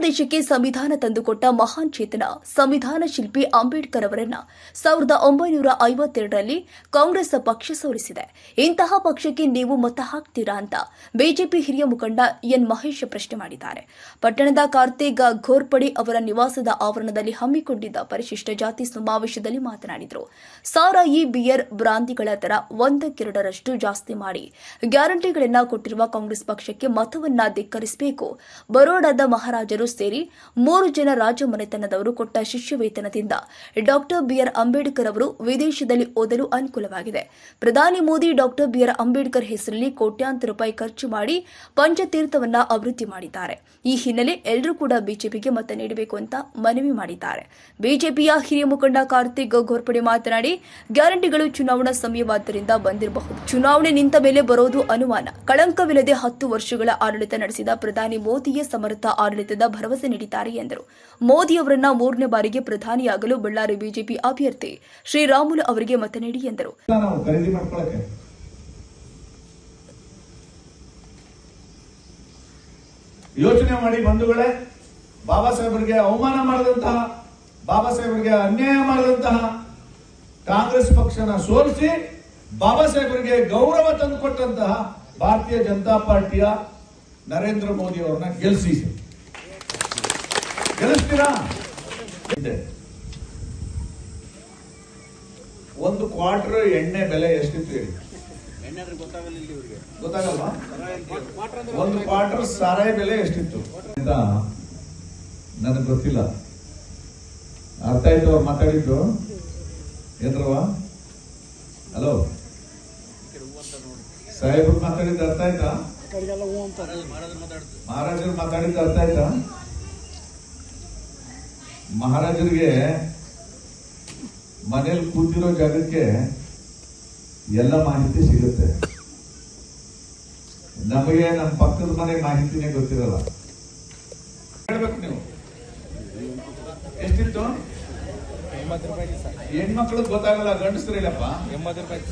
ದೇಶಕ್ಕೆ ಸಂವಿಧಾನ ತಂದುಕೊಟ್ಟ ಮಹಾನ್ ಚೇತನ ಸಂವಿಧಾನ ಶಿಲ್ಪಿ ಅಂಬೇಡ್ಕರ್ ಅವರನ್ನ 1952ರಲ್ಲಿ ಕಾಂಗ್ರೆಸ್ ಪಕ್ಷ ಸೋಲಿಸಿದೆ. ಇಂತಹ ಪಕ್ಷಕ್ಕೆ ನೀವು ಮತ ಹಾಕ್ತೀರಾ ಅಂತ ಬಿಜೆಪಿ ಹಿರಿಯ ಮುಖಂಡ ಎನ್ ಮಹೇಶ್ ಪ್ರಶ್ನೆ ಮಾಡಿದ್ದಾರೆ. ಪಟ್ಟಣದ ಕಾರ್ತಿಕ್ ಘೋರ್ಪಡೆ ಅವರ ನಿವಾಸದ ಆವರಣದಲ್ಲಿ ಹಮ್ಮಿಕೊಂಡಿದ್ದ ಪರಿಶಿಷ್ಟ ಜಾತಿ ಸಮಾವೇಶದಲ್ಲಿ ಮಾತನಾಡಿದರು. ಸಾರಾಯಿ, ಬಿಯರ್, ಬ್ರಾಂದಿಗಳ ದರ 1-2ರಷ್ಟು ಜಾಸ್ತಿ ಮಾಡಿ ಗ್ಯಾರಂಟಿಗಳನ್ನ ಕೊಟ್ಟಿರುವ ಕಾಂಗ್ರೆಸ್ ಪಕ್ಷಕ್ಕೆ ಮತವನ್ನ ಧಿಕ್ಕರಿಸಬೇಕು. ಬರೋಡಾದ ಮಹಾರಾಜರು ಸೇರಿ 3 ಜನ ರಾಜ ಮನೆತನದವರು ಕೊಟ್ಟ ಶಿಷ್ಯ ವೇತನದಿಂದ ಡಾಕ್ಟರ್ ಬಿಆರ್ ಅಂಬೇಡ್ಕರ್ ಅವರು ವಿದೇಶದಲ್ಲಿ ಓದಲು ಅನುಕೂಲವಾಗಿದೆ. ಪ್ರಧಾನಿ ಮೋದಿ ಡಾಕ್ಟರ್ ಬಿಆರ್ ಅಂಬೇಡ್ಕರ್ ಹೆಸರಲ್ಲಿ ಕೋಟ್ಯಾಂತರ ರೂಪಾಯಿ ಖರ್ಚು ಮಾಡಿ ಪಂಚತೀರ್ಥವನ್ನ ಅಭಿವೃದ್ಧಿ ಮಾಡಿದ್ದಾರೆ. ಈ ಹಿನ್ನೆಲೆ ಎಲ್ಲರೂ ಕೂಡ ಬಿಜೆಪಿಗೆ ಮತ ನೀಡಬೇಕು ಅಂತ ಮನವಿ ಮಾಡಿದ್ದಾರೆ. ಬಿಜೆಪಿಯ ಹಿರಿಯ ಮುಖಂಡ ಕಾರ್ತಿಕ್ ಘೋರ್ಪಡೆ ಮಾತನಾಡಿ, ಗ್ಯಾರಂಟಿಗಳು ಚುನಾವಣಾ ಸಮಯವಾದ್ದರಿಂದ ಬಂದಿರಬಹುದು. ಚುನಾವಣೆ ನಿಂತ ಮೇಲೆ ಬರೋದು ಅನುಮಾನ. ಕಳಂಕವಿಲ್ಲದೆ 10 ವರ್ಷಗಳ ಆಡಳಿತ ನಡೆಸಿದ ಪ್ರಧಾನಿ ಮೋದಿಯೇ ಸಮರ್ಥ ಆಡಳಿತದ ಭರವಸೆ ನೀಡಿದ್ದಾರೆ ಎಂದರು. ಮೋದಿ ಅವರನ್ನ 3ನೇ ಬಾರಿಗೆ ಪ್ರಧಾನಿಯಾಗಲು ಬಳ್ಳಾರಿ ಬಿಜೆಪಿ ಅಭ್ಯರ್ಥಿ ಶ್ರೀರಾಮುಲು ಅವರಿಗೆ ಮತ ನೀಡಿ ಎಂದರು. ಯೋಚನೆ ಮಾಡಿ ಬಂಧುಗಳೇ, ಬಾಬಾ ಸಾಹೇಬರಿಗೆ ಅವಮಾನ ಮಾಡಿದಂತಹ, ಬಾಬಾ ಸಾಹೇಬರಿಗೆ ಅನ್ಯಾಯ ಮಾಡಿದಂತಹ ಕಾಂಗ್ರೆಸ್ ಪಕ್ಷನ ಸೋಲಿಸಿ ಬಾಬಾ ಸಾಹೇಬರಿಗೆ ಗೌರವ ತಂದುಕೊಟ್ಟಂತಹ ಭಾರತೀಯ ಜನತಾ ಪಾರ್ಟಿಯ ನರೇಂದ್ರ ಮೋದಿ ಅವರನ್ನ ಗೆಲ್ಲಿಸ್ತೀರಾ? 1 ಕ್ವಾರ್ಟರ್ ಎಣ್ಣೆ ಬೆಲೆ ಎಷ್ಟಿತ್ತು ಹೇಳಿ? ಗೊತ್ತಾಗಲ್ವಾ? 1 ಕ್ವಾರ್ಟರ್ ಸಾರಾಯಿ ಬೆಲೆ ಎಷ್ಟಿತ್ತು ಅಂತ ನನಗೆ ಗೊತ್ತಿಲ್ಲ. ಅರ್ಥ ಆಯ್ತು ಅವ್ರು ಮಾತಾಡಿದ್ದು ಏನ್ರವ? ಹಲೋ, ಸಾಹೇಬ್ರು ಮಾತಾಡಿದ್ದು ಅರ್ಥ ಆಯ್ತಾ? ಮಹಾರಾಜರು ಮಾತಾಡಿದ್ದು ಅರ್ಥ ಆಯ್ತಾ? ಮಹಾರಾಜರಿಗೆ ಮನೇಲಿ ಕೂತಿರೋ ಜಾಗಕ್ಕೆ ಎಲ್ಲ ಮಾಹಿತಿ ಸಿಗುತ್ತೆ. ನಮಗೆ ನಮ್ಮ ಪಕ್ಕದ ಮನೆ ಮಾಹಿತಿನೇ ಗೊತ್ತಿರಲ್ಲ. ಹೇಳ್ಬೇಕು ನೀವು. ಎಷ್ಟಿತ್ತು? ಹೆಣ್ಮಕ್ಳಿಗೆ ಗೊತ್ತಾಗಲ್ಲ, ಗಂಡಸ್ರಿಲ್ಲಪ್ಪ. 80 ರೂಪಾಯಿ.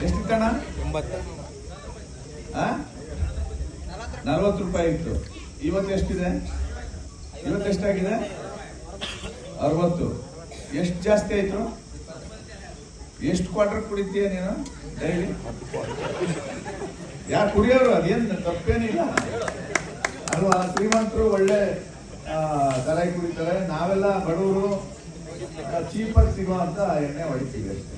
ಎಷ್ಟಿತ್ತಣ್ಣ? 80. 40 ರೂಪಾಯಿ ಇತ್ತು. ಇವತ್ತು ಎಷ್ಟಿದೆ? ಇವತ್ತು ಎಷ್ಟಾಗಿದೆ? 60. ಎಷ್ಟು ಜಾಸ್ತಿ ಆಯ್ತು? ಎಷ್ಟು ಕ್ವಾರ್ಟರ್ ಕುಡಿತೀಯ ನೀನು ಡೈಲಿ? ಯಾರು ಕುಡಿಯೋರು? ಅದೇನು ತಪ್ಪೇನಿಲ್ಲ ಅಲ್ವಾ? ಶ್ರೀಮಂತರು ಒಳ್ಳೆ ತರಾಯಿ ಕುಡಿತಾರೆ, ನಾವೆಲ್ಲ ಬಡವರು ಚೀಪಾಗಿ ಸಿಗುವಂತ ಎಣ್ಣೆ ಹೊಡಿತೀವಿ ಅಷ್ಟೇ.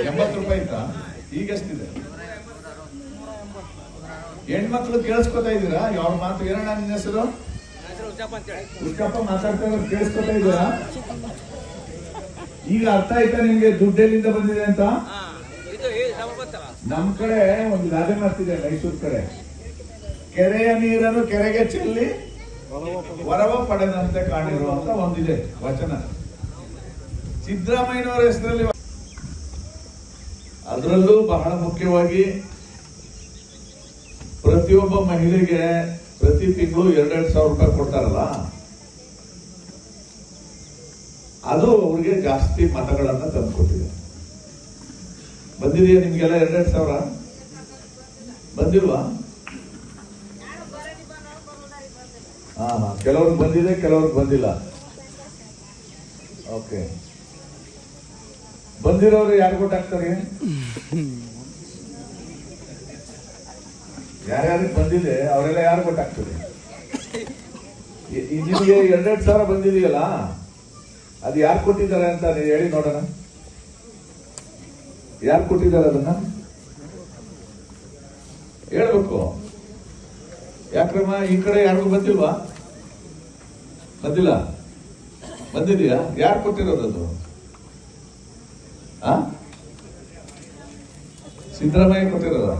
80 ರೂಪಾಯಿ ಇತ್ತಾ? ಈಗ ಎಷ್ಟಿದೆ? ಹೆಣ್ಮಕ್ಳು ಕೇಳಿಸ್ಕೊತಾ ಇದ್ದೀರಾ? ಯಾವ ಮಾತು? ಏನಣ್ಣ ನಿನ್ನ ಹೆಸರು? ಉಚ್ಚಪ್ಪ ಮಾತಾಡ್ತಾ ಇರೋದು ಕೇಳಿಸ್ಕೊತಾ ಇದ್ದೀರಾ? ಈಗ ಅರ್ಥ ಆಯ್ತಾ ನಿಮ್ಗೆ ದುಡ್ಡು ಎಲ್ಲಿಂದ ಬಂದಿದೆ ಅಂತ? ನಮ್ ಕಡೆ ಒಂದು ಗಾದೆ ಮಾಡ್ತಿದೆ, ಮೈಸೂರು ಕಡೆ, ಕೆರೆಯ ನೀರನ್ನು ಕೆರೆಗೆ ಚೆಲ್ಲಿ ವರವ ಪಡೆದಂತೆ ಕಾಣಿರುವಂತ ಒಂದಿದೆ ವಚನ. ಸಿದ್ದರಾಮಯ್ಯನವರ ಹೆಸರಲ್ಲಿ, ಅದರಲ್ಲೂ ಬಹಳ ಮುಖ್ಯವಾಗಿ ಪ್ರತಿಯೊಬ್ಬ ಮಹಿಳೆಗೆ ಪ್ರತಿ ತಿಂಗಳು 2,000 ರೂಪಾಯಿ ಕೊಡ್ತಾರಲ್ಲ, ಅದು ಅವ್ರಿಗೆ ಜಾಸ್ತಿ ಮತಗಳನ್ನ ತಂದುಕೊಟ್ಟಿದೆ. ಬಂದಿದೆಯಾ ನಿಮ್ಗೆಲ್ಲ 2,000? ಬಂದಿಲ್ವಾ? ಕೆಲವ್ರಿಗೆ ಬಂದಿದೆ, ಕೆಲವ್ರಿಗೆ ಬಂದಿಲ್ಲ. ಓಕೆ, ಬಂದಿರೋರು ಯಾರು ಕೊಟ್ಟಾಗ್ತಾರೆ? ಯಾರ್ಯಾರಿಗೆ ಬಂದಿದೆ ಅವರೆಲ್ಲ ಯಾರು ಕೊಟ್ಟಾಗ್ತದೆ? ನಿಮಗೆ 2,000 ಬಂದಿದೆಯಲ್ಲ, ಅದು ಯಾರು ಕೊಟ್ಟಿದ್ದಾರೆ ಅಂತ ನೀವು ಹೇಳಿ ನೋಡೋಣ. ಯಾರು ಕೊಟ್ಟಿದ್ದಾರೆ ಅದನ್ನ ಹೇಳ್ಬೇಕು. ಯಾಕ್ರಮ್ಮ ಈ ಕಡೆ ಯಾರಿಗೂ ಬಂದಿಲ್ವಾ? ಬಂದಿಲ್ಲ? ಬಂದಿದೆಯಾ? ಯಾರು ಕೊಟ್ಟಿರೋದು? ಸಿದ್ದರಾಮಯ್ಯ ಕೊಟ್ಟಿರೋದ?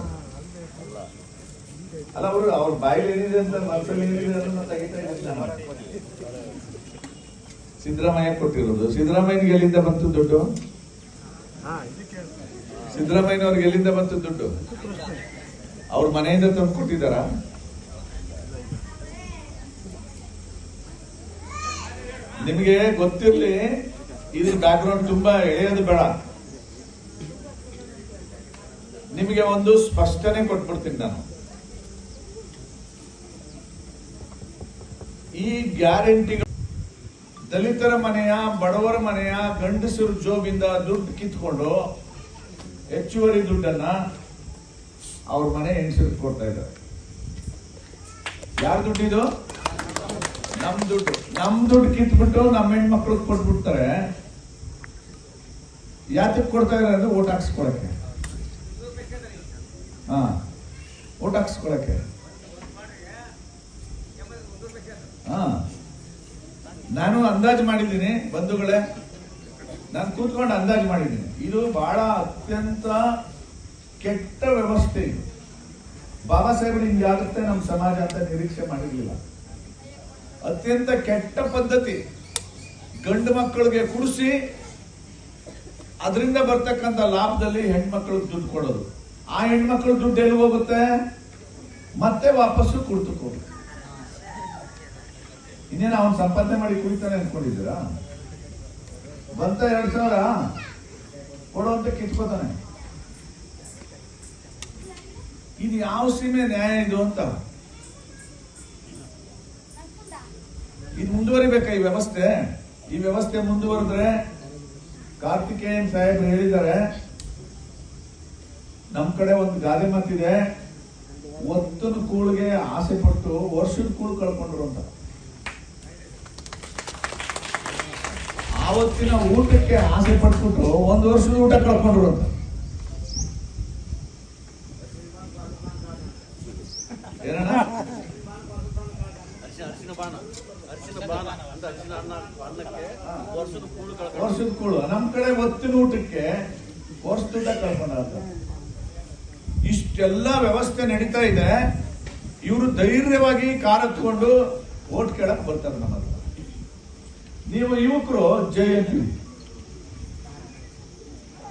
ಅಲ್ಲ, ಅವ್ರ ಬಾಯಿಲಿ ಏನಿದೆ ಅಂತ ಮನಸ್ಸಲ್ಲಿ ಏನಿದೆ ಅದನ್ನ ತೆಗಿತಾ ಇದ್ದಾರೆ. ಸಿದ್ದರಾಮಯ್ಯ ಕೊಟ್ಟಿರೋದು. ಸಿದ್ದರಾಮಯ್ಯನಿಗೆ ಎಲ್ಲಿಂದ ಬಂತು ದುಡ್ಡು? ಸಿದ್ದರಾಮಯ್ಯನವ್ರಿಗೆ ಎಲ್ಲಿಂದ ಬಂತು ದುಡ್ಡು? ಅವ್ರ ಮನೆಯಿಂದ ತಂದು ಕೊಟ್ಟಿದ್ದಾರ? ನಿಮಗೆ ಗೊತ್ತಿರ್ಲಿ, ಇದ್ರ ಬ್ಯಾಕ್ ಗ್ರೌಂಡ್ ತುಂಬಾ ಎಳೆಯೋದು ಬೇಡ. ನಿಮಗೆ ಒಂದು ಸ್ಪಷ್ಟನೆ ಕೊಟ್ಬಿಡ್ತೀನಿ ನಾನು. ಈ ಗ್ಯಾರಂಟಿಗಳು ದಲಿತರ ಮನೆಯ, ಬಡವರ ಮನೆಯ, ಗಂಡಸರು ಜೋಬಿಂದ ದುಡ್ಡು ಕಿತ್ಕೊಂಡು ಹೆಚ್ಚುವರಿ ದುಡ್ಡನ್ನ ಅವ್ರ ಮನೆ ಹೆಂಗಸರಿಗೆ ಕೊಡ್ತಾ ಇದ್ದಾರೆ. ಯಾರ ದುಡ್ಡಿದು? ನಮ್ ದುಡ್ಡು. ನಮ್ ದುಡ್ಡು ಕಿತ್ಬಿಟ್ಟು ನಮ್ಮ ಹೆಣ್ಮಕ್ಳಿಗೆ ಕೊಟ್ಬಿಡ್ತಾರೆ. ಯಾತಕ್ಕೆ ಕೊಡ್ತಾ ಇದ್ದಾರೆ ಅಂದ್ರೆ ಓಟ್ ಹಾಕ್ಸ್ಕೊಳಕ್ಕೆ. ಓಟ್ ಹಾಕ್ಸ್ಕೊಳಕ್ಕೆ. ನಾನು ಅಂದಾಜು ಮಾಡಿದ್ದೀನಿ ಬಂಧುಗಳೇ, ನಾನು ಕೂತ್ಕೊಂಡು ಅಂದಾಜು ಮಾಡಿದ್ದೀನಿ. ಇದು ಬಹಳ ಅತ್ಯಂತ ಕೆಟ್ಟ ವ್ಯವಸ್ಥೆ. ಇದು ಬಾಬಾ ಸಾಹೇಬರು ಹಿಂಗಾಗುತ್ತೆ ನಮ್ಮ ಸಮಾಜ ಅಂತ ನಿರೀಕ್ಷೆ ಮಾಡಿರ್ಲಿಲ್ಲ. ಅತ್ಯಂತ ಕೆಟ್ಟ ಪದ್ಧತಿ. ಗಂಡು ಮಕ್ಕಳಿಗೆ ಕುಡಿಸಿ ಅದರಿಂದ ಬರ್ತಕ್ಕಂಥ ಲಾಭದಲ್ಲಿ ಹೆಣ್ಮಕ್ಳಿಗೆ ದುಡ್ಡು ಕೊಡೋದು. ಆ ಹೆಣ್ಮಕ್ಳ ದುಡ್ಡು ಎಲ್ಲಿ ಹೋಗುತ್ತೆ? ಮತ್ತೆ ವಾಪಸ್ಸು ಕುಡ್ತಕ್ಕೆ ಹೋಗುತ್ತೆ. ಇನ್ನೇನು ಅವನು ಸಂಪಾದನೆ ಮಾಡಿ ಕುಡಿತಾನೆ ಅನ್ಕೊಂಡಿದ್ದೀರಾ? ಬಂತ 2,000 ಕೊಡುವಂತ ಕಿತ್ಕೋತಾನೆ. ಇದು ಯಾವ ಸೀಮೆ ನ್ಯಾಯ ಇದು ಅಂತ. ಇದು ಮುಂದುವರಿಬೇಕಾ ಈ ವ್ಯವಸ್ಥೆ? ಈ ವ್ಯವಸ್ಥೆ ಮುಂದುವರೆದ್ರೆ, ಕಾರ್ತಿಕೇಯನ್ ಸಾಹೇಬ್ರು ಹೇಳಿದ್ದಾರೆ, ನಮ್ ಕಡೆ ಒಂದು ಗಾದೆ ಮಾತಿದೆ, ಒತ್ತನ ಕೂಳಿಗೆ ಆಸೆ ಪಟ್ಟು ವರ್ಷದ ಕೂಳು ಕಳ್ಕೊಂಡ್ರು ಅಂತ. ಆವತ್ತಿನ ಊಟಕ್ಕೆ ಆಸೆ ಪಟ್ಬಿಟ್ಟು ಒಂದು ವರ್ಷದ ಊಟ ಕಳ್ಕೊಂಡ್ರು ಅಂತ. ಏನಣ್ಣ? ವರ್ಷದ ಕೂಳು. ನಮ್ ಕಡೆ ಒತ್ತಿನ ಊಟಕ್ಕೆ ವರ್ಷದ ಊಟ ಕಳ್ಕೊಂಡ. ಇಷ್ಟೆಲ್ಲ ವ್ಯವಸ್ಥೆ ನಡೀತಾ ಇದೆ. ಇವರು ಧೈರ್ಯವಾಗಿ ಕಾರ್ ಹತ್ಕೊಂಡು ಓಟ್ ಕೇಳಕ್ ಬರ್ತಾರೆ ನಮ್ಮ ಹತ್ರ. ನೀವು ಯುವಕರು ಜೈ ಅಂತೀರಿ,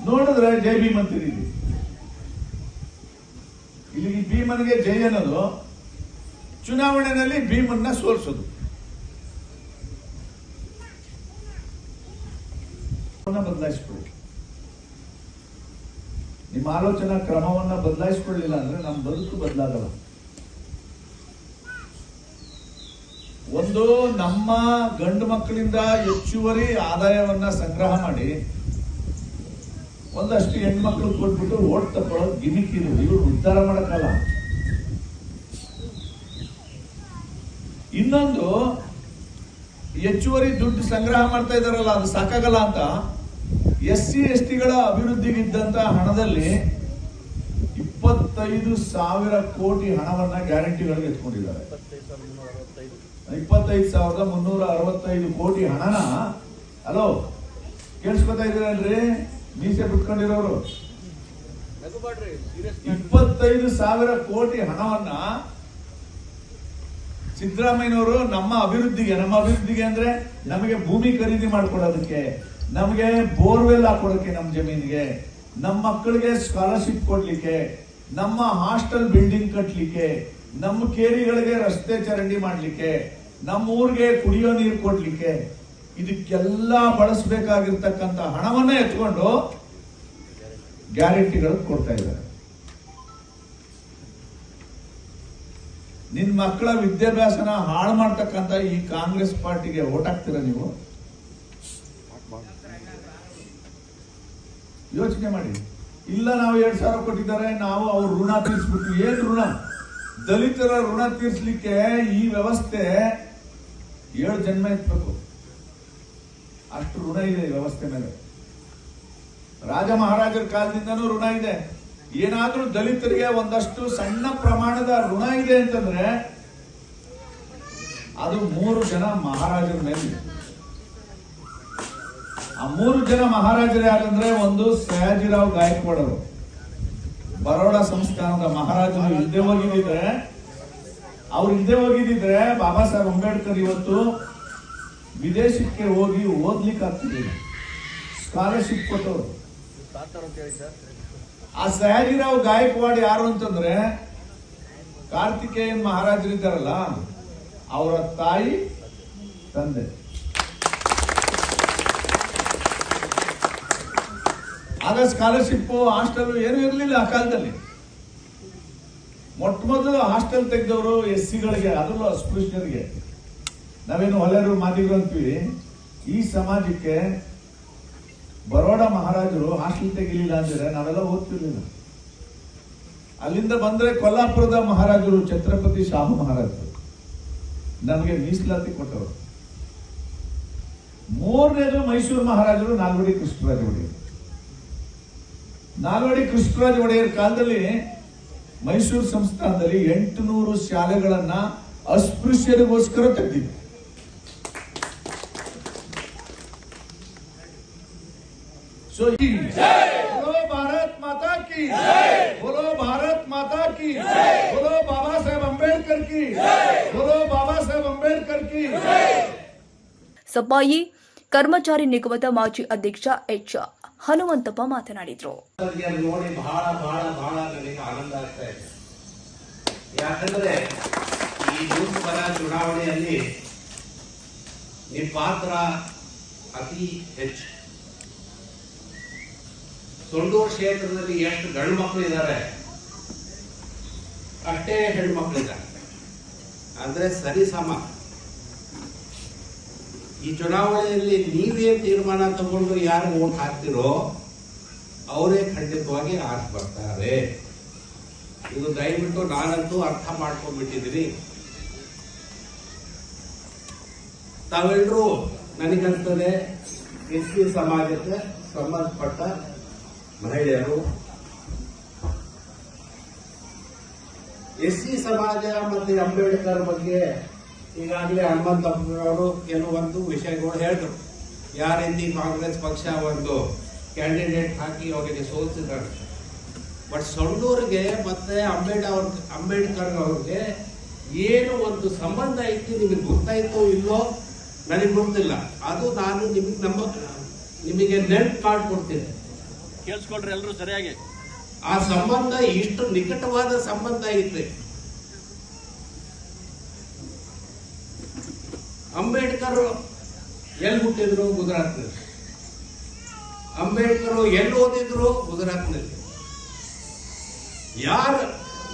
ನೋಡಿದ್ರೆ ಜೈ ಭೀಮ್ ಅಂತೀರಿ. ಇಲ್ಲಿ ಭೀಮನ್ಗೆ ಜೈ ಅನ್ನೋದು ಚುನಾವಣೆಯಲ್ಲಿ ಭೀಮನ್ನ ಸೋಲಿಸೋದು. ಬದಲಾಯಿಸ್ಕೊಳ್ಳಿ. ನಿಮ್ಮ ಆಲೋಚನಾ ಕ್ರಮವನ್ನ ಬದಲಾಯಿಸ್ಕೊಳ್ಳಿಲ್ಲ ಅಂದ್ರೆ ನಮ್ಮ ಬದುಕು ಬದಲಾಗಲ್ಲ. ಒಂದು, ನಮ್ಮ ಗಂಡು ಮಕ್ಕಳಿಂದ ಹೆಚ್ಚುವರಿ ಆದಾಯವನ್ನ ಸಂಗ್ರಹ ಮಾಡಿ ಒಂದಷ್ಟು ಹೆಣ್ಮಕ್ಳು ಕೊಟ್ಬಿಟ್ಟು ಓಟ್ ತಕೊಳ್ಳೋದು ಗಿಮಿಕ್. ಇದು ಇವರು ಉದ್ಧಾರ ಮಾಡಕ್ಕಲ್ಲ. ಇನ್ನೊಂದು, ಹೆಚ್ಚುವರಿ ದುಡ್ಡು ಸಂಗ್ರಹ ಮಾಡ್ತಾ ಇದಾರಲ್ಲ, ಅದು ಸಾಕಾಗಲ್ಲ ಅಂತ SC STಗಳ ಅಭಿವೃದ್ಧಿಗಿದ್ದಂತ ಹಣದಲ್ಲಿ 25,000 ಕೋಟಿ ಹಣವನ್ನ ಗ್ಯಾರಂಟಿಗಳಿಗೆ ಎತ್ಕೊಂಡಿದ್ದಾರೆ. 25,365 ಕೋಟಿ ಹಣನ, ಹಲೋ ಕೇಳಿಸ್ಕೊತಾ ಇದ್ದೀರಲ್ರಿ ಮೀಸೆ ಬಿಟ್ಕೊಂಡಿರೋರು, 25,000 ಕೋಟಿ ಹಣವನ್ನ ಸಿದ್ದರಾಮಯ್ಯನವರು ನಮ್ಮ ಅಭಿವೃದ್ಧಿಗೆ ಅಂದ್ರೆ ನಮಗೆ ಭೂಮಿ ಖರೀದಿ ಮಾಡ್ಕೊಡೋದಕ್ಕೆ, ನಮಗೆ ಬೋರ್ವೆಲ್ ಹಾಕೊಡಕ್ಕೆ, ನಮ್ಮ ಜಮೀನಿಗೆ, ನಮ್ಮ ಮಕ್ಕಳಿಗೆ ಸ್ಕಾಲರ್ಶಿಪ್ ಕೊಡ್ಲಿಕ್ಕೆ, ನಮ್ಮ ಹಾಸ್ಟೆಲ್ ಬಿಲ್ಡಿಂಗ್ ಕಟ್ಲಿಕ್ಕೆ, ನಮ್ಮ ಕೇರಿಗಳಿಗೆ ರಸ್ತೆ ಚರಂಡಿ ಮಾಡ್ಲಿಕ್ಕೆ, ನಮ್ಮ ಊರಿಗೆ ಕುಡಿಯೋ ನೀರು ಕೊಡ್ಲಿಕ್ಕೆ, ಇದಕ್ಕೆಲ್ಲ ಬಳಸಬೇಕಾಗಿರ್ತಕ್ಕಂಥ ಹಣವನ್ನ ಎತ್ಕೊಂಡು ಗ್ಯಾರಂಟಿಗಳು ಕೊಡ್ತಾ ಇದ್ದಾರೆ. ನಿನ್ ಮಕ್ಕಳ ವಿದ್ಯಾಭ್ಯಾಸನ ಹಾಳು ಮಾಡ್ತಕ್ಕಂಥ ಈ ಕಾಂಗ್ರೆಸ್ ಪಾರ್ಟಿಗೆ ಓಟ್ ಹಾಕ್ತೀರಾ ನೀವು? ಯೋಚನೆ ಮಾಡಿ. ಇಲ್ಲ, ನಾವು 2,000 ಕೊಟ್ಟಿದ್ದಾರೆ, ನಾವು ಅವ್ರ ಋಣ ತೀರಿಸ್ಬಿಟ್ಟು. ಏನ್ ಋಣ? ದಲಿತರ ಋಣ ತೀರಿಸಲಿಕ್ಕೆ ಈ ವ್ಯವಸ್ಥೆ 7 ಜನ್ಮ ಎತ್ತಬೇಕು, ಅಷ್ಟು ಋಣ ಇದೆ ಈ ವ್ಯವಸ್ಥೆ ಮೇಲೆ. ರಾಜ ಮಹಾರಾಜರ ಕಾಲದಿಂದನೂ ಋಣ ಇದೆ. ಏನಾದ್ರೂ ದಲಿತರಿಗೆ ಒಂದಷ್ಟು ಸಣ್ಣ ಪ್ರಮಾಣದ ಋಣ ಇದೆ ಅಂತಂದ್ರೆ ಅದು 3 ಜನ ಮಹಾರಾಜರ ಮೇಲೆ. ಆ 3 ಜನ ಮಹಾರಾಜರು ಯಾರಂದ್ರೆ, ಒಂದು ಸಯಾಜಿರಾವ್ ಗಾಯಕ್ವಾಡ್ ಅವರು, ಬರೋಡ ಸಂಸ್ಥಾನದ ಮಹಾರಾಜರು. ಇಲ್ಲದೆ ಹೋಗಿದ್ರೆ ಬಾಬಾ ಸಾಹೇಬ್ ಅಂಬೇಡ್ಕರ್ ಇವತ್ತು ವಿದೇಶಕ್ಕೆ ಹೋಗಿ ಓದ್ಲಿಕ್ಕೆ ಆಗ್ತಿದೆ. ಸ್ಕಾಲರ್ಶಿಪ್ ಕೊಟ್ಟವರು. ಆ ಸಯಾಜಿರಾವ್ ಗಾಯಕ್ವಾಡ್ ಯಾರು ಅಂತಂದ್ರೆ, ಕಾರ್ತಿಕೇಯನ್ ಮಹಾರಾಜರಿದ್ದಾರಲ್ಲ ಅವರ ತಾಯಿ ತಂದೆ. ಆಗ ಸ್ಕಾಲರ್ಶಿಪ್, ಹಾಸ್ಟೆಲ್ ಏನೂ ಇರಲಿಲ್ಲ ಆ ಕಾಲದಲ್ಲಿ. ಮೊಟ್ಟ ಮೊದಲು ಹಾಸ್ಟೆಲ್ ತೆಗೆದವರು SC-ಗಳಿಗೆ, ಅದರಲ್ಲೂ ಅಸ್ಪೃಶ್ಯರಿಗೆ. ನಾವೇನು ಹೊಲೆರು ಮಾದಿಗರು ಅಂತೀವಿ. ಈ ಸಮಾಜಕ್ಕೆ ಬರೋಡ ಮಹಾರಾಜರು ಹಾಸ್ಟೆಲ್ ತೆಗಿಲಿಲ್ಲ ಅಂದ್ರೆ ನಾವೆಲ್ಲ ಓದ್ತಿರ್ಲಿಲ್ಲ. ಅಲ್ಲಿಂದ ಬಂದ್ರೆ ಕೊಲ್ಲಾಪುರದ ಮಹಾರಾಜರು ಛತ್ರಪತಿ ಶಾಹು ಮಹಾರಾಜರು ನಮಗೆ ಮೀಸಲಾತಿ ಕೊಟ್ಟವರು. ಮೂರನೇದು ಮೈಸೂರು ಮಹಾರಾಜರು ನಾಲ್ವಡಿ ಕೃಷ್ಣರಾಜ ಒಡೆಯರ್. ನಾಲ್ವಡಿ ಕೃಷ್ಣರಾಜ ಒಡೆಯರ್ ಕಾಲದಲ್ಲಿ ಮೈಸೂರು ಸಂಸ್ಥಾನದಲ್ಲಿ 800 ಶಾಲೆಗಳನ್ನ ಅಸ್ಪೃಶ್ಯರಿಗೋಸ್ಕರ ತೆಗೆದಿತ್ತು. ಸೊ बोलो भारत माता की बोलो भारत माता की बोलो बाबा साहेब अंबेडकर की बोलो बाबा साहेब अंबेडकर की. ಸಪಾಯಿ ಕರ್ಮಚಾರಿ ನಿಗಮದ ಮಾಜಿ ಅಧ್ಯಕ್ಷ ಎಚ್ ಹನುಮಂತಪ್ಪ ಮಾತನಾಡಿದರು. ನೋಡಿ ಬಹಳ ಬಹಳ ಬಹಳ ನನಗೆ ಆನಂದ ಆಗ್ತಾ ಇದೆ. ಯಾಕಂದ್ರೆ ಈ ಲೋಕಸಭಾ ಚುನಾವಣೆಯಲ್ಲಿ ನಿಮ್ಮ ಪಾತ್ರ ಅತಿ ಹೆಚ್ಚು. ಸೊಂಡೂರು ಕ್ಷೇತ್ರದಲ್ಲಿ ಎಷ್ಟು ಗಂಡು ಮಕ್ಕಳು ಇದ್ದಾರೆ ಅಷ್ಟೇ ಹೆಣ್ಣು ಮಕ್ಕಳಿದ್ದಾರೆ. ಅಂದ್ರೆ ಸರಿಸಮ. ಈ ಚುನಾವಣೆಯಲ್ಲಿ ನೀವೇನ್ ತೀರ್ಮಾನ ತಗೊಂಡು ಯಾರು ವೋಟ್ ಹಾಕ್ತಿರೋ ಅವರೇ ಖಂಡಿತವಾಗಿ ಆರ್ಸ್ ಬರ್ತಾರೆ. ಇದು ದಯವಿಟ್ಟು ನಾನಂತೂ ಅರ್ಥ ಮಾಡ್ಕೊಂಡ್ಬಿಟ್ಟಿದ್ದೀನಿ. ತಾವೆಲ್ಲರೂ ನನಗನ್ಸ್ತದೆ SC ಸಮಾಜಕ್ಕೆ ಸಂಬಂಧಪಟ್ಟ ಮಹಿಳೆಯರು, SC ಸಮಾಜ ಮತ್ತೆ ಅಂಬೇಡ್ಕರ್ ಬಗ್ಗೆ ಈಗಾಗಲೇ ಹನುಮಂತಪ್ಪನವರು ಕೆಲವೊಂದು ವಿಷಯಗಳು ಹೇಳಿದ್ರು. ಯಾವ ರೀತಿ ಕಾಂಗ್ರೆಸ್ ಪಕ್ಷ ಒಂದು ಕ್ಯಾಂಡಿಡೇಟ್ ಹಾಕಿ ಅವರಿಗೆ ಸೋಲಿಸಿದ್ದಾರೆ. ಬಟ್ ಸೊಂಡೂರಿಗೆ ಮತ್ತೆ ಅಂಬೇಡ್ಕರ್ ಅವ್ರಿಗೆ ಏನು ಒಂದು ಸಂಬಂಧ ಐತಿ ನಿಮಗೆ ಗೊತ್ತಾಯ್ತೋ ಇಲ್ಲೋ ನನಗೆ ಗೊತ್ತಿಲ್ಲ. ಅದು ನಾನು ನಿಮಗೆ ನೆನಪು ಮಾಡಿಕೊಡ್ತೀನಿ, ಕೇಳಿಸ್ಕೊಳ್ರಿ ಎಲ್ಲರೂ ಸರಿಯಾಗಿ. ಆ ಸಂಬಂಧ ಇಷ್ಟು ನಿಕಟವಾದ ಸಂಬಂಧ ಐತೆ. ಅಂಬೇಡ್ಕರ್ ಎಲ್ಲಿ ಹುಟ್ಟಿದ್ರು? ಗುಜರಾತ್ನಲ್ಲಿ. ಅಂಬೇಡ್ಕರ್ ಎಲ್ಲಿ ಓದಿದ್ರು? ಗುಜರಾತ್ನಲ್ಲಿ. ಯಾರ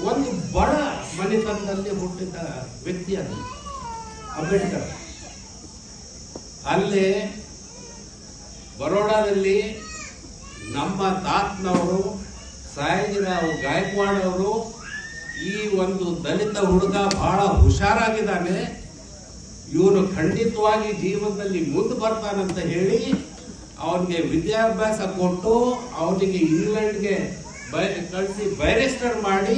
ಒಂದು ಬಡ ಮನೆತನದಲ್ಲಿ ಹುಟ್ಟಿದ ವ್ಯಕ್ತಿ ಅದು ಅಂಬೇಡ್ಕರ್. ಅಲ್ಲೇ ಬರೋಡಾದಲ್ಲಿ ನಮ್ಮ ತಾತನವರು ಸಾಯಿರಾವ್ ಗಾಯಕ್ವಾಡ್ ಅವರು ಈ ಒಂದು ದಲಿತ ಹುಡುಗ ಬಹಳ ಹುಷಾರಾಗಿದ್ದಾನೆ, ಇವನು ಖಂಡಿತವಾಗಿ ಜೀವನದಲ್ಲಿ ಮುಂದೆ ಬರ್ತಾನಂತ ಹೇಳಿ ಅವನಿಗೆ ವಿದ್ಯಾಭ್ಯಾಸ ಕೊಟ್ಟು ಅವನಿಗೆ ಇಂಗ್ಲೆಂಡ್ಗೆ ಕಳಿಸಿ ಬ್ಯಾರಿಸ್ಟರ್ ಮಾಡಿ,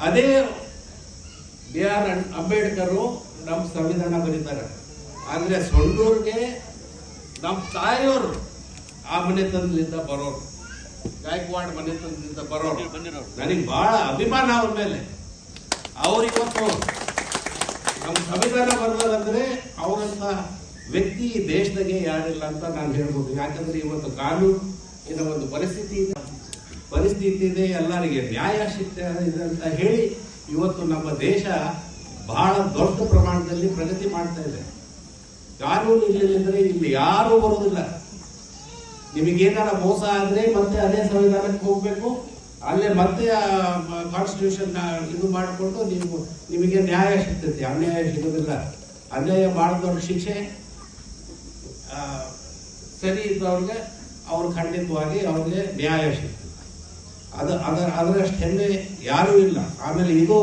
ಅದೇ BR ಅಂಬೇಡ್ಕರ್ ನಮ್ಮ ಸಂವಿಧಾನ ಬರೀತಾರೆ. ಅಂದ್ರೆ ಸೊಂಡೂರ್ಗೆ ನಮ್ಮ ತಾಯಿಯವರು ಆ ಮನೆತನದಿಂದ ಬರೋರು, ಗಾಯಕ್ವಾಡ್ ಮನೆತನದಿಂದ ಬರೋರು. ನನಗೆ ಬಹಳ ಅಭಿಮಾನ ಅವ್ರ ಮೇಲೆ. ಅವ್ರಿವತ್ತು ನಮ್ಮ ಸಂವಿಧಾನ ಬರೋದಂದ್ರೆ ಅವರಂತ ವ್ಯಕ್ತಿ ಈ ದೇಶದಾಗೆ ಯಾರಿಲ್ಲ ಅಂತ ನಾನು ಹೇಳ್ಬೋದು. ಯಾಕಂದ್ರೆ ಇವತ್ತು ಕಾನೂನಿನ ಒಂದು ಪರಿಸ್ಥಿತಿ ಇದೆ, ಎಲ್ಲರಿಗೆ ನ್ಯಾಯ ಸಿಗ್ತದೆ ಅಂತ ಹೇಳಿ ಇವತ್ತು ನಮ್ಮ ದೇಶ ಬಹಳ ದೊಡ್ಡ ಪ್ರಮಾಣದಲ್ಲಿ ಪ್ರಗತಿ ಮಾಡ್ತಾ ಇದೆ. ಕಾನೂನು ಇಲ್ಲದಿದ್ರೆ ಇಲ್ಲಿ ಯಾರೂ ಬರೋದಿಲ್ಲ. ನಿಮಗೇನಾರ ಮೋಸ ಆದ್ರೆ ಮತ್ತೆ ಅದೇ ಸಂವಿಧಾನಕ್ಕೆ ಹೋಗ್ಬೇಕು, ಅಲ್ಲೇ ಮತ್ತೆ ಕಾನ್ಸ್ಟಿಟ್ಯೂಷನ್ ಇದು ಮಾಡಿಕೊಂಡು ನಿಮಗೆ ನ್ಯಾಯ ಸಿಗ್ತೈತಿ, ಅನ್ಯಾಯ ಸಿಗೋದಿಲ್ಲ. ಅನ್ಯಾಯ ಮಾಡಿದವ್ರ ಶಿಕ್ಷೆ, ಸರಿ ಇದ್ದವ್ರಿಗೆ ಅವ್ರು ಖಂಡಿತವಾಗಿ ಅವ್ರಿಗೆ ನ್ಯಾಯ ಸಿಗ್ತದೆ. ಅದರಷ್ಟು ಹೆಮ್ಮೆ ಯಾರೂ ಇಲ್ಲ. ಆಮೇಲೆ ಇದು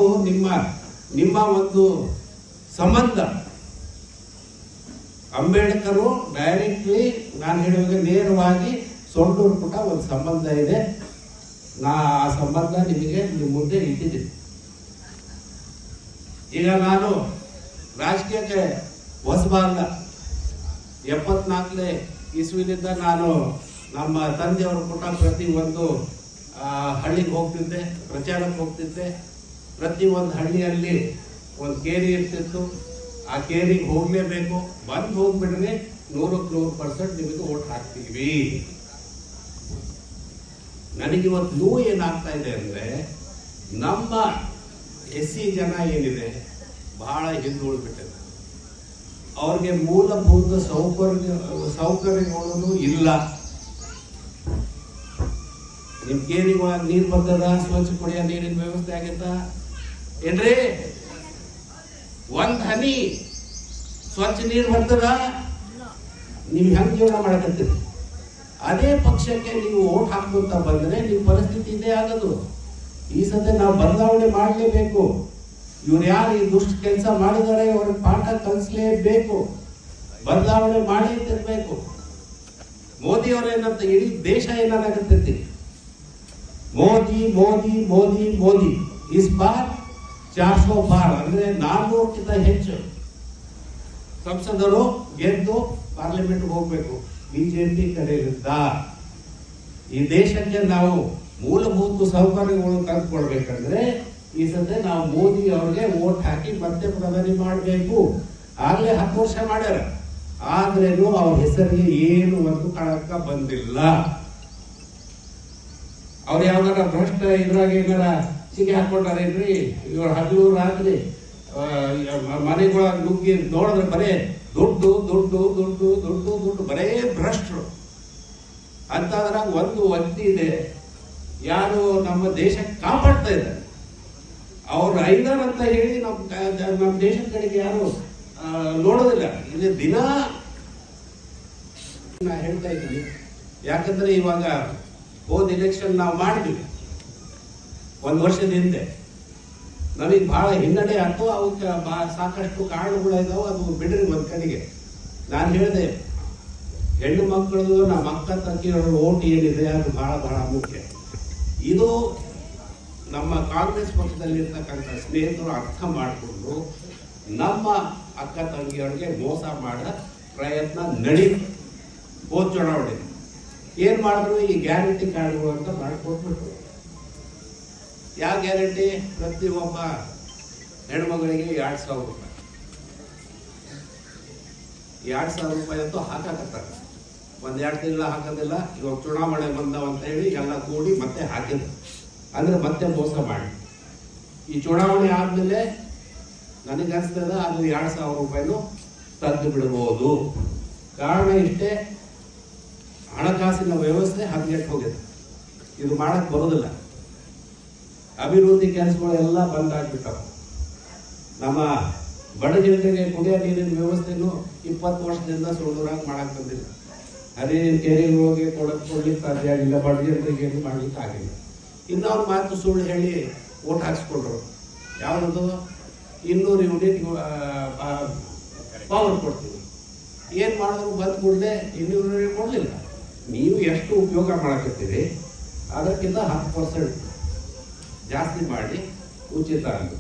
ನಿಮ್ಮ ಒಂದು ಸಂಬಂಧ. ಅಂಬೇಡ್ಕರ್ ಡೈರೆಕ್ಟ್ಲಿ ನಾನು ಹೇಳುವಾಗ ನೇರವಾಗಿ ಸೊಂಡೂರು ಪುಟ ಒಂದು ಸಂಬಂಧ ಇದೆ. ಆ ಸಂಬಂಧ ನಿಮಗೆ ನಿಮ್ಮ ಮುಂದೆ ಇಟ್ಟಿದ್ದೀನಿ. ಈಗ ನಾನು ರಾಜಕೀಯಕ್ಕೆ ಹೊಸಬಲ್ಲ. 74ನೇ ಇಸ್ವಿನಿಂದ ನಾನು ನಮ್ಮ ತಂದೆಯವರ ಪುಟ ಪ್ರತಿ ಒಂದು ಹಳ್ಳಿಗೆ ಹೋಗ್ತಿದ್ದೆ, ಪ್ರಚಾರಕ್ಕೆ ಹೋಗ್ತಿದ್ದೆ. ಪ್ರತಿ ಒಂದು ಹಳ್ಳಿಯಲ್ಲಿ ಒಂದು ಕೇರಿ ಇರ್ತಿತ್ತು. ಆ ಕೇರಿಗೆ ಹೋಗ್ಲೇಬೇಕು. ಬಂದು ಹೋಗ್ಬಿಟ್ರೆ 100% ನಿಮಗೆ ಓಟ್ ಹಾಕ್ತೀವಿ. ನನಗಿವತ್ತು ನೋವು ಏನಾಗ್ತಾ ಇದೆ ಅಂದ್ರೆ, ನಮ್ಮ SC ಜನ ಏನಿದೆ ಬಹಳ ಹಿಂದುಳಿದ್ಬಿಟ್ಟಿದೆ. ಅವ್ರಿಗೆ ಮೂಲಭೂತ ಸೌಕರ್ಯಗಳು ಇಲ್ಲ. ನಿಮ್ ಕೇರಿಗೆ ನೀರು ಬರ್ತದ, ಸ್ವಚ್ಛ ಕುಡಿಯೋ ನೀರಿನ ವ್ಯವಸ್ಥೆ ಆಗೈತ, ಏನ್ರಿ ಒಂದ್ ಹನಿ ಸ್ವಚ್ಛ ನೀರು ಬರ್ತದ? ನೀವು ಹೆಂಗ್ ಜೀವನ ಮಾಡಕತ್ತೀರಿ? ಅದೇ ಪಕ್ಷಕ್ಕೆ ನೀವು ಓಟ್ ಹಾಕುತ್ತಾ ಬಂದ್ರೆ ನಿಮ್ಮ ಪರಿಸ್ಥಿತಿ ಇದೇ ಆಗೋದು. ಈ ಸತಿ ನಾವು ಬದಲಾವಣೆ ಮಾಡಲೇಬೇಕು. ಇವ್ರು ಯಾರು ಈ ದುಷ್ಟ ಕೆಲಸ ಮಾಡಿದ್ದಾರೆ ಅವ್ರಿಗೆ ಪಾಠ ಕಲಿಸಲೇಬೇಕು, ಬದಲಾವಣೆ ಮಾಡಿ ತಿರ್ಬೇಕು. ಮೋದಿ ಅವರೇನಂತ ಇಡೀ ದೇಶ ಏನಾಗತ್ತೈತಿ, ಮೋದಿ ಮೋದಿ ಮೋದಿ ಮೋದಿ. ಇಸ್ ಬಾರ್ 400 ಬಾರ್ ಅಂದ್ರೆ 400ಕ್ಕಿಂತ ಹೆಚ್ಚು ಸಂಸದರು ಗೆದ್ದು ಪಾರ್ಲಿಮೆಂಟ್ ಹೋಗ್ಬೇಕು ಬಿಜೆಪಿ ಕಡೆಯಿಂದ. ಈ ದೇಶಕ್ಕೆ ನಾವು ಮೂಲಭೂತ ಸೌಕರ್ಯಗಳು ತಂದುಕೊಡ್ಬೇಕಂದ್ರೆ ಈ ಸದ್ಯ ನಾವು ಮೋದಿ ಅವ್ರಿಗೆ ವೋಟ್ ಹಾಕಿ ಮತ್ತೆ ಪ್ರಧಾನಿ ಮಾಡಬೇಕು. ಆಗ್ಲೇ 10 ವರ್ಷ ಮಾಡ್ಯಾರ, ಆದ್ರೇನು ಅವ್ರ ಹೆಸರಿಗೆ ಏನು ಒಂದು ಕಳಂಕ ಬಂದಿಲ್ಲ. ಅವ್ರು ಯಾವ್ದಾರ ಭ್ರಷ್ಟ ಇದ್ರಾಗ ಏನಾರ ಸಿಗಿ ಹಾಕೊಂಡಾರೇನ್ರಿ? ಇವ್ರ ಹಗಲು ರಾತ್ರಿ ಮನೆಗಳ ನುಗ್ಗಿ ನೋಡಿದ್ರೆ ಬರೇ ದುಡ್ಡು ದುಡ್ಡು ದುಡ್ಡು ದುಡ್ಡು ದುಡ್ಡು, ಬರೇ ಭ್ರಷ್ಟರು. ಅಂತದ್ರಾಗ ಒಂದು ವ್ಯಕ್ತಿ ಇದೆ ಯಾರು ನಮ್ಮ ದೇಶಕ್ಕೆ ಕಾಪಾಡ್ತಾ ಇದ್ದಾರೆ. ಅವ್ರು ಐದರ್ ಅಂತ ಹೇಳಿ ನಮ್ಮ ದೇಶದ ಕಡೆಗೆ ಯಾರು ನೋಡೋದಿಲ್ಲ. ಇಲ್ಲಿ ದಿನ ನಾ ಹೇಳ್ತಾ ಇದ್ದೀನಿ, ಯಾಕಂದ್ರೆ ಇವಾಗ ಹೋದ ಎಲೆಕ್ಷನ್ ನಾವು ಮಾಡಿದ್ವಿ 1 ವರ್ಷದ ಹಿಂದೆ. ನಮಗೆ ಬಹಳ ಹಿನ್ನಡೆ ಆಯ್ತು. ಅವಕ್ಕೆ ಸಾಕಷ್ಟು ಕಾರಣಗಳು ಇದಾವೆ, ಅದು ಬಿಡ್ರಿ ಒಂದ್ ಕಡೆಗೆ. ನಾನು ಹೇಳಿದೆ, ಹೆಣ್ಣು ಮಕ್ಕಳದು ನಮ್ಮ ಅಕ್ಕ ತಂಗಿಯರ ಓಟ್ ಏನಿದೆ ಅದು ಬಹಳ ಬಹಳ ಮುಖ್ಯ. ಇದು ನಮ್ಮ ಕಾಂಗ್ರೆಸ್ ಪಕ್ಷದಲ್ಲಿರ್ತಕ್ಕಂಥ ಸ್ನೇಹಿತರು ಅರ್ಥ ಮಾಡಿಕೊಂಡು ನಮ್ಮ ಅಕ್ಕ ತಂಗಿಯವ್ರಿಗೆ ಮೋಸ ಮಾಡೋ ಪ್ರಯತ್ನ ನಡೀತು. ಹೋದ ಚುನಾವಣೆ ಏನ್ ಮಾಡಿದ್ರು, ಈ ಗ್ಯಾರಂಟಿ ಕಾರ್ಡ್ಗಳು ಅಂತ ಮಾಡಿಕೊಟ್ಬಿಟ್ರು. ಯಾವ ಗ್ಯಾರಂಟಿ? ಪ್ರತಿಯೊಬ್ಬ ಹೆಣ್ಮಗಳಿಗೆ 2,000 ರೂಪಾಯಿ. 2,000 ರೂಪಾಯಿ ಅಂತೂ ಹಾಕಕತ್ತಾರೆ. 1-2 ತಿಂಗಳ ಹಾಕೋದಿಲ್ಲ. ಇವಾಗ ಚುನಾವಣೆ ಬಂದವ ಅಂತ ಹೇಳಿ ಎಲ್ಲ ಕೂಡಿ ಮತ್ತೆ ಹಾಕಿದ್ರು. ಅಂದ್ರೆ ಮತ್ತೆ ಮೋಸ ಮಾಡಿ ಈ ಚುನಾವಣೆ ಆದ್ಮೇಲೆ ನನಗನ್ಸ್ತದ ಅದು 2,000 ರೂಪಾಯಿನೂ ತೆಗೆದು ಬಿಡಬಹುದು. ಕಾರಣ ಇಷ್ಟೇ, ಹಣಕಾಸಿನ ವ್ಯವಸ್ಥೆ ಹದಗೆಟ್ಟು ಹೋಗಿದೆ. ಇದು ಮಾಡಕ್ ಬರೋದಿಲ್ಲ. ಅಭಿವೃದ್ಧಿ ಕೆಲಸಗಳೆಲ್ಲ ಬಂದಾಗ್ಬಿಟ್ಟವು. ನಮ್ಮ ಬಡ ಜನರಿಗೆ ಕುಡಿಯೋ ನೀರಿನ ವ್ಯವಸ್ಥೆನೂ 20 ವರ್ಷದಿಂದ ಸುಳ್ಳುರಾಗಿ ಮಾಡಕ್ ಬಂದಿಲ್ಲ. ಹರಿಯಾಣ ಕೆರೆಗಳಿಗೆ ಕೊಡ್ಲಿಕ್ಕೆ ಸಾಧ್ಯ ಆಗಿಲ್ಲ, ಬಡ ಜನರಿಗೆ ಏನು ಮಾಡ್ಲಿಕ್ಕೆ ಆಗಿಲ್ಲ. ಇನ್ನೊಂದು ಮಾತು ಸುಳ್ಳು ಹೇಳಿ ಓಟ್ ಹಾಕ್ಸ್ಕೊಂಡ್ರು. ಯಾವುದು? 200 ಯೂನಿಟ್ ಪವರ್ ಕೊಡ್ತೀವಿ. ಏನ್ ಮಾಡಿದ್ರು ಬಂದ್ ಕೂಡಲೇ 200 ಯೂನಿಟ್ ಕೊಡ್ಲಿಲ್ಲ. ನೀವು ಎಷ್ಟು ಉಪಯೋಗ ಮಾಡಕತ್ತೀರಿ ಅದಕ್ಕಿಂತ 10% ಜಾಸ್ತಿ ಮಾಡಿ ಉಚಿತ ಅಂತ.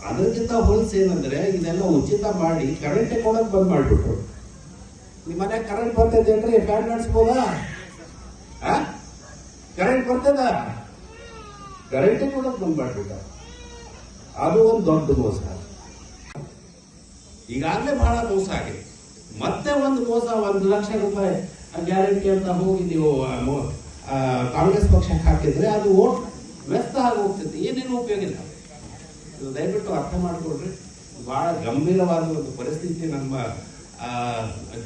ಅದಕ್ಕಿಂತ ಹೋಲಿಸಿ ಏನಂದ್ರೆ ಇದೆಲ್ಲ ಉಚಿತ ಮಾಡಿ ಕರೆಂಟ್ ಕೊಡೋಕೆ ಬಂದ್ ಮಾಡಿಬಿಟ್ರು. ನಿಮ್ಮ ಮನೆ ಕರೆಂಟ್ ಬರ್ತೈತೇನ್ರಿ? ಫ್ಯಾನ್ ನಡೆಸ್ಬೋದಾ? ಕರೆಂಟ್ ಬರ್ತದ? ಕರೆಂಟ್ ಕೊಡೋಕೆ ಬಂದ್ ಮಾಡ್ಬಿಟ್ಟ. ಅದು ಒಂದು ದೊಡ್ಡ ಮೋಸ. ಈಗಾಗಲೇ ಬಹಳ ಮೋಸ ಆಗಿದೆ. ಮತ್ತೆ ಒಂದು ಮೋಸ, 1 ಲಕ್ಷ ರೂಪಾಯಿ ಗ್ಯಾರಂಟಿ ಅಂತ ಹೋಗಿ ನೀವು ಕಾಂಗ್ರೆಸ್ ಪಕ್ಷಕ್ಕೆ ಹಾಕಿದ್ರೆ ಅದು ಓಟ್ ವ್ಯರ್ಥ ಆಗಿ ಹೋಗ್ತೈತಿ. ಏನೇನು ಉಪಯೋಗ ಇಲ್ಲ. ದಯವಿಟ್ಟು ಅರ್ಥ ಮಾಡ್ಕೊಡ್ರಿ. ಬಹಳ ಗಂಭೀರವಾದ ಒಂದು ಪರಿಸ್ಥಿತಿ ನಮ್ಮ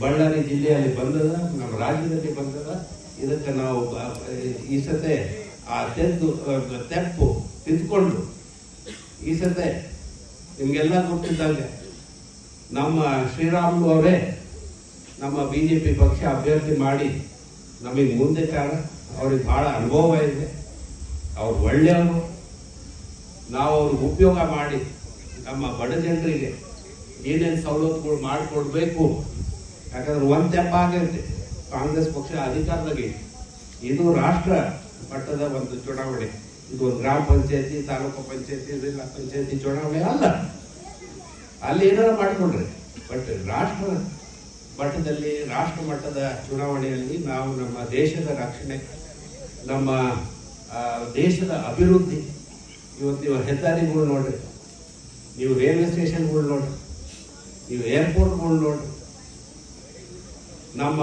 ಬಳ್ಳಾರಿ ಜಿಲ್ಲೆಯಲ್ಲಿ ಬಂದದ, ನಮ್ಮ ರಾಜ್ಯದಲ್ಲಿ ಬಂದದ. ಇದಕ್ಕೆ ನಾವು ಈ ಸತೆ ಆ ತೆಪ್ಪು ತಿದ್ಕೊಂಡು ಈ ಸತೆ ನಿಮ್ಗೆಲ್ಲ ಗೊತ್ತಿದ್ದಂಗೆ ನಮ್ಮ ಶ್ರೀರಾಮುಲು ಅವರೇ ನಮ್ಮ ಬಿಜೆಪಿ ಪಕ್ಷ ಅಭ್ಯರ್ಥಿ ಮಾಡಿ ನಮಗೆ ಮುಂದೆ ಕಾರಣ. ಅವ್ರಿಗೆ ಬಹಳ ಅನುಭವ ಇದೆ, ಅವ್ರು ಒಳ್ಳೆಯವರು. ನಾವು ಅವ್ರಿಗೆ ಉಪಯೋಗ ಮಾಡಿ ನಮ್ಮ ಬಡ ಜನರಿಗೆ ಏನೇನು ಸವಲತ್ತುಗಳು ಮಾಡಿಕೊಡ್ಬೇಕು. ಯಾಕಂದ್ರೆ ಒಂದು ತೆಪ್ಪ ಆಗೈತೆ, ಕಾಂಗ್ರೆಸ್ ಪಕ್ಷ ಅಧಿಕಾರದಾಗಿ. ಇದು ರಾಷ್ಟ್ರ ಮಟ್ಟದ ಒಂದು ಚುನಾವಣೆ. ಇದು ಒಂದು ಗ್ರಾಮ ಪಂಚಾಯತಿ, ತಾಲೂಕು ಪಂಚಾಯತಿ, ಜಿಲ್ಲಾ ಪಂಚಾಯತಿ ಚುನಾವಣೆ ಅಲ್ಲ. ಅಲ್ಲಿ ಏನಾರ ಮಾಡಿಕೊಂಡ್ರೆ, ಬಟ್ ರಾಷ್ಟ್ರ ಮಟ್ಟದಲ್ಲಿ, ರಾಷ್ಟ್ರ ಮಟ್ಟದ ಚುನಾವಣೆಯಲ್ಲಿ ನಾವು ನಮ್ಮ ದೇಶದ ರಕ್ಷಣೆ, ನಮ್ಮ ದೇಶದ ಅಭಿವೃದ್ಧಿ. ಇವತ್ತು ನೀವು ಹೆದ್ದಾರಿಗಳು ನೋಡ್ರಿ, ನೀವು ರೈಲ್ವೆ ಸ್ಟೇಷನ್ಗಳು ನೋಡ್ರಿ, ನೀವು ಏರ್ಪೋರ್ಟ್ಗಳು ನೋಡ್ರಿ, ನಮ್ಮ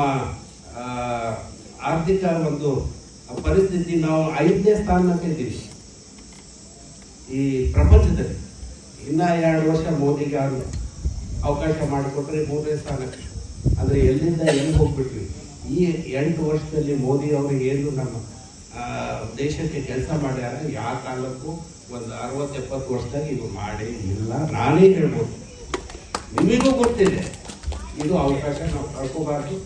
ಆರ್ಥಿಕ ಒಂದು ಪರಿಸ್ಥಿತಿ ನಾವು 5ನೇ ಸ್ಥಾನಕ್ಕೆ ಇದ್ದೀವಿ ಈ ಪ್ರಪಂಚದಲ್ಲಿ. ಇನ್ನ 2 ವರ್ಷ ಮೋದಿಗೆ ಅವಕಾಶ ಮಾಡಿಕೊಟ್ರೆ 3ನೇ ಸ್ಥಾನಕ್ಕೆ. ಅಂದ್ರೆ ಎಲ್ಲಿಂದ ಎಲ್ಲಿ ಹೋಗ್ಬಿಟ್ವಿ. ಈ 8 ವರ್ಷದಲ್ಲಿ ಮೋದಿ ಅವರಿಗೆ ಏನು ನಮ್ಮ ದೇಶಕ್ಕೆ ಕೆಲಸ ಮಾಡ್ಯಾರ. ಯಾವ ಕಾಲಕ್ಕೂ ಒಂದು 60-70 ವರ್ಷದಾಗ ಇದು ಮಾಡೇ ಇಲ್ಲ. ನಾನೇ ಹೇಳ್ಬೋದು, ನಿಮಗೂ ಗೊತ್ತಿದೆ. ಇದು ಅವಕಾಶ ನಾವು ಕಳ್ಕೋಬಾರ್ದು.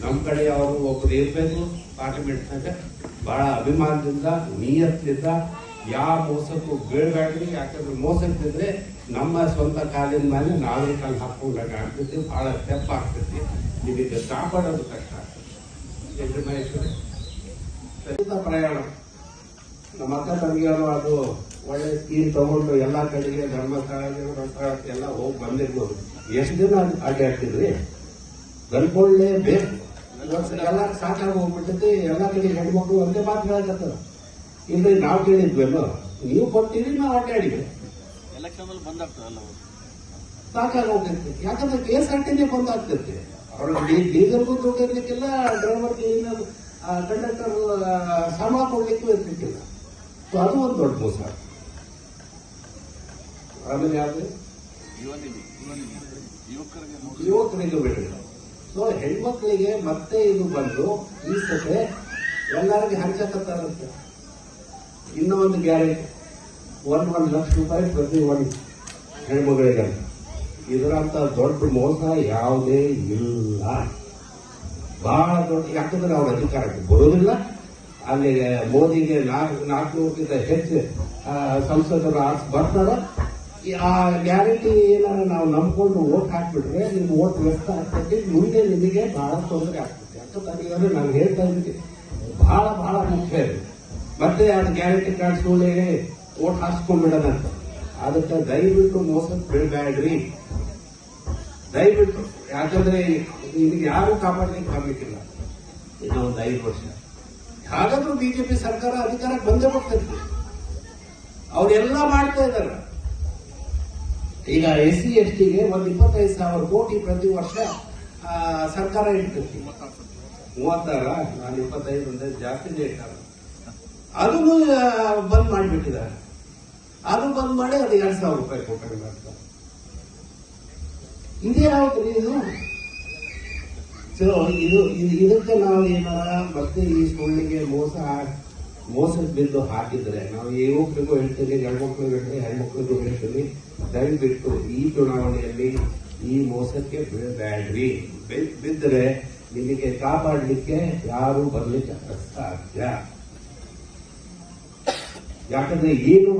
ನಮ್ಮ ಕಡೆ ಅವರು ಒಬ್ಬರು ಇರಬೇಕು ಪಾರ್ಲಿಮೆಂಟ್ನಾಗ, ಬಹಳ ಅಭಿಮಾನದಿಂದ ನಿಯತ್ನಿಂದ. ಯಾವ ಮೋಸಕ್ಕೂ ಬೀಳ್ಬೇಡ್ರಿ. ಯಾಕಂದ್ರೆ ಮೋಸಕ್ಕಿದ್ರೆ ನಮ್ಮ ಸ್ವಂತ ಕಾಲಿನ ಮೇಲೆ ನಾವೇ ಕಾಲು ಹಾಕೊಂಡಾಗ ಆಗ್ತೈತಿ, ಬಹಳ ತೆಪ್ಪ ಆಗ್ತೈತಿ. ನಿಮಗೆ ಕಾಪಾಡೋದು ಕಷ್ಟ ಆಗ್ತದೆ. ಪ್ರಯಾಣ ನಮ್ಮ ಅಕ್ಕ ತಂಗಿಯವರು ಅದು ಒಳ್ಳೆ ಸ್ಕೀಮ್ ತಗೊಂಡು ಎಲ್ಲಾ ಕಡೆಗೆ ಧರ್ಮಸ್ಥಳ ಎಲ್ಲ ಹೋಗಿ ಬಂದಿರ್ಬೋದು. ಎಷ್ಟು ದಿನ ಅಡ್ಡಾಡ್ತಿದ್ರಿ? ಗನ್ಕೊಳ್ಳೇಬೇಕು. ಎಲ್ಲ ಸಾಕಾಗಿ ಹೋಗ್ಬಿಟ್ಟೈತಿ. ಎಲ್ಲಾ ಕಡೆ ಹೆಣ್ಮಕ್ಳು ಒಂದೇ ಮಾತು ಹೇಳಕತ್ತಾರ. ಇಲ್ರಿ ನಾವು ಕೇಳಿದ್ವೇನು, ನೀವು ಕೊಟ್ಟಿರಿ, ನಾವು ಅಡ್ಡಾಡಿದ್ವಿ. ಎಲೆಕ್ಷನ್ ಅಲ್ಲಿ ಬಂದಾಗ್ತದಲ್ಲ ಸಾಕಾಗಿ ಹೋಗ್ತೈತಿ. ಯಾಕಂದ್ರೆ KSRTನೇ ಬಂದಾಗ್ತೈತಿ. ಅವ್ರಿಗೆ ಡೀಸೆಲ್ಗೂ ದುಡ್ಡು ಇರ್ಲಿಕ್ಕಿಲ್ಲ, ಡ್ರೈವರ್ ಕಂಡಕ್ಟರ್ ಸಂಬಳ ಕೊಡ್ಲಿಕ್ಕೂ ಇರ್ಲಿಕ್ಕಿಲ್ಲ. ಸೊ ಅದು ಒಂದು ದೊಡ್ಡ ಮೋಸ. ಆಮೇಲೆ ಯಾವ್ದು ಯುವಕರಿಗೆ ಬಿಡ್ರಿ. ಸೊ ಹೆಣ್ಮಕ್ಳಿಗೆ ಮತ್ತೆ ಇದು ಬಂದು ಈ ಸತೆ ಎಲ್ಲರಿಗೆ ಹಂಚಕತ್ತಾರಂತೆ. ಇನ್ನೂ ಒಂದು ಗ್ಯಾರಂಟಿ, 1 ಲಕ್ಷ ರೂಪಾಯಿ ಪ್ರತಿ ಒಂದು ಹೆಣ್ಮಗಳಿಗೆ. ಇದರಂತ ದೊಡ್ಡ ಮೋಸ ಯಾವುದೇ ಇಲ್ಲ. ಬಹಳ ದೊಡ್ಡ. ಯಾಕಂದ್ರೆ ಅವ್ರ ಅಧಿಕಾರಕ್ಕೆ ಬರೋದಿಲ್ಲ. ಅಲ್ಲಿ ಮೋದಿಗೆ 400ಕ್ಕಿಂತ ಹೆಚ್ಚು ಸಂಸದರು ಬರ್ತಾರ. ಆ ಗ್ಯಾರಂಟಿ ಏನಾರ ನಾವು ನಂಬ್ಕೊಂಡು ಓಟ್ ಹಾಕ್ಬಿಟ್ರೆ ನಿಮ್ಮ ಓಟ್ ವ್ಯರ್ಥ ಆಗ್ತದೆ. ಮುಂದೆ ನಿಮಗೆ ಬಹಳ ತೊಂದರೆ ಆಗ್ತದೆ. ಯಾಕಂದ್ರೆ ನಾನು ಹೇಳ್ತಾ ಇದ್ದೀನಿ, ಬಹಳ ಬಹಳ ಮುಖ್ಯ ಇದೆ. ಮತ್ತೆ ಅದು ಗ್ಯಾರಂಟಿ ಕಾರ್ಡ್ ಸುಳ್ಳೆ ಓಟ್ ಹಾಕ್ಸ್ಕೊಂಡ್ಬಿಡೋದಂತ. ಅದಕ್ಕೆ ದಯವಿಟ್ಟು ಮೋಸಕ್ಕೆ ಬೀಳ್ಬೇಡ್ರಿ, ದಯವಿಟ್ಟು. ಯಾಕಂದ್ರೆ ಇದಕ್ಕೆ ಯಾರು ಕಾಪಾಡ್ಲಿಕ್ಕೆ ಬರ್ಲಿಕ್ಕಿಲ್ಲ. ಇನ್ನು ಒಂದು 5 ವರ್ಷ ಹಾಗಾದ್ರೂ ಬಿಜೆಪಿ ಸರ್ಕಾರ ಅಧಿಕಾರಕ್ಕೆ ಬಂದೇ ಬರ್ತೈತಿ. ಅವರೆಲ್ಲ ಮಾಡ್ತಾ ಇದ್ದಾರೆ. ಈಗ SC STಗೆ ಒಂದು 25,000 ಕೋಟಿ ಪ್ರತಿ ವರ್ಷ ಸರ್ಕಾರ ಇಡ್ತೈತಿ. 36 ನಾನು 25 ಅಂದ್ರೆ ಜಾಸ್ತಿನೇ ಇಟ್ಟಾರ. ಅದನ್ನು ಬಂದ್ ಮಾಡಿಬಿಟ್ಟಿದ್ದಾರೆ. ಅದು ಬಂದ್ ಮಾಡಿ ಅದು 2,000 ರೂಪಾಯಿ ಕೊಟ್ಟಂಗೆ ಮಾಡ್ತಾರೆ. ಇದೇ ಯಾವ್ದ್ರಿ ಇದು? ಸೊ ಇದಕ್ಕೆ ನಾವು ಏನಾರ ಮತ್ತೆ ಈ ಸುಳ್ಳಿಗೆ ಮೋಸಕ್ಕೆ ಬಿದ್ದು ಹಾಕಿದ್ರೆ, ನಾವು ಯುವಕರಿಗೂ ಹೇಳ್ತೀವಿ, ಗಂಡ್ಮಕ್ಳಿಗೂ ಹೇಳ್ತೀವಿ, ಹೆಣ್ಮಕ್ಳಿಗೂ ಹೇಳ್ತೀವಿ, ದಯವಿಟ್ಟು ಈ ಚುನಾವಣೆಯಲ್ಲಿ ಈ ಮೋಸಕ್ಕೆ ಬೀಳಬೇಡ್ರಿ. ಬಿದ್ದರೆ ನಿಮಗೆ ಕಾಪಾಡಲಿಕ್ಕೆ ಯಾರು ಬರ್ಲಿಕ್ಕೆ ಅಸಾಧ್ಯ. ಯಾಕಂದ್ರೆ ಏನು